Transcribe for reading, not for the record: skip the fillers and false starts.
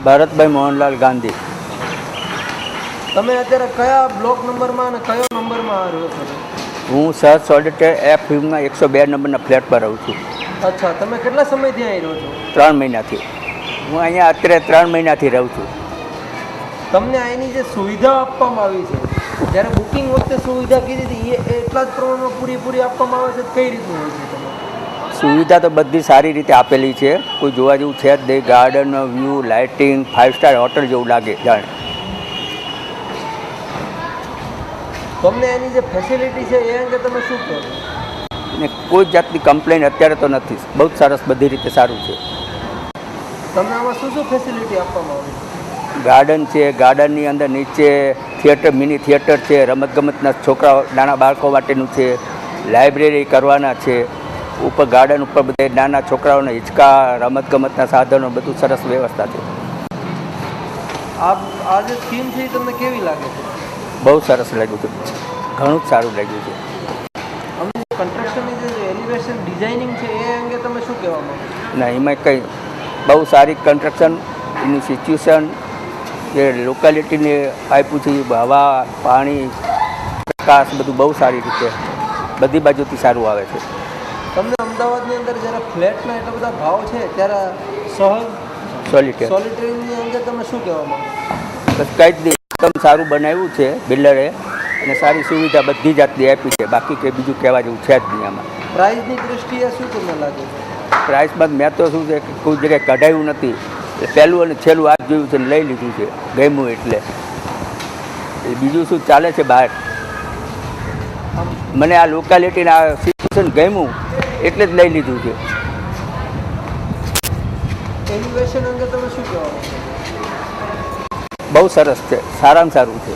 ભરતભાઈ મોહનલાલ ગાંધી. તમે અત્યારે કયા બ્લોક નંબરમાં અને કયો નંબરમાં રહો છો? હું સર સોલિટેર F વિંગમાં 102 નંબરના ફ્લેટ પર રહું છું. અચ્છા, તમે કેટલા સમયથી અહીં રહો છો? 3 મહિનાથી. હું અહીંયા અત્યારે 3 મહિનાથી રહું છું. તમને અહીંની જે સુવિધા આપવામાં આવી છે, જ્યારે બુકિંગ વખતે સુવિધા કીધી હતી એ એટલા જ પ્રમાણમાં પૂરેપૂરી આપવામાં આવે છે? કઈ રીતનું હોય છે? તમે સુવિધા તો બધી સારી રીતે આપેલી છે, કોઈ જોવા જેવું છે જ નહીં. ગાર્ડનનો વ્યૂ, લાઇટિંગ 5 સ્ટાર હોટલ જેવું લાગે જાણે. તમને એની જે ફેસિલિટી છે એ અંગે તમે શું કહો છો? ને કોઈ જાતની કમ્પ્લેન અત્યારે તો નથી. બહુ જ સરસ, બધી રીતે સારું છે. તમને આમાં શું શું ફેસિલિટી આપવામાં આવી છે? ગાર્ડન છે, ગાર્ડનની અંદર નીચે થિયેટર, મિની થિયેટર છે, રમતગમતના છોકરાઓ નાના બાળકો માટેનું છે, લાઇબ્રેરી કરવાના છે. ઉપર ગાર્ડન ઉપર બધે નાના છોકરાઓને હિંચકા, રમતગમતના સાધનો, બધું સરસ વ્યવસ્થા છે. આ જે સ્કીમ છે એ તમને કેવી લાગે છે? બહુ સરસ લાગ્યું છે, ઘણું જ સારું લાગ્યું છે. અમને કન્સ્ટ્રક્શનની જે એલિવેશન ડિઝાઇનિંગ છે એ અંગે તમે શું કહેવા માંગો? ના, એમાં કંઈ બહુ સારી કન્સ્ટ્રક્શન, એની સિચ્યુએશન, જે લોકાલિટીને આપ્યું છે, હવા, પાણી, પ્રકાશ, બધું બહુ સારી રીતે બધી બાજુથી સારું આવે છે. તમને અમદાવાદની અંદર જ્યારે ફ્લેટના એટલા બધા ભાવ છે ત્યારે સોલિટરીની અંગે તમે શું કહેવા માંગો? બસ કંઈ જ નહીં, એકદમ સારું બનાવ્યું છે બિલ્ડરે, અને સારી સુવિધા બધી જાતની આપી છે. બાકી કંઈ બીજું કહેવા જેવું છે જ નહીં આમાં. પ્રાઇસની દૃષ્ટિએ શું તમને લાગે છે? પ્રાઇસમાં મેં તો શું છે કે કોઈ જગ્યાએ કઢાયું નથી. પહેલું અને છેલ્લું આ જોયું છે ને લઈ લીધું છે, ગમ્યું એટલે. બીજું શું ચાલે છે બહાર? મને આ લોકાલિટીને આ સિચ્યુએશન ગમ્યું એટલે જ લઈ લીધું છે. એલિવેશન અંગે તમે શું કહેવા માંગો? બહુ સરસ છે, સારામાં સારું છે.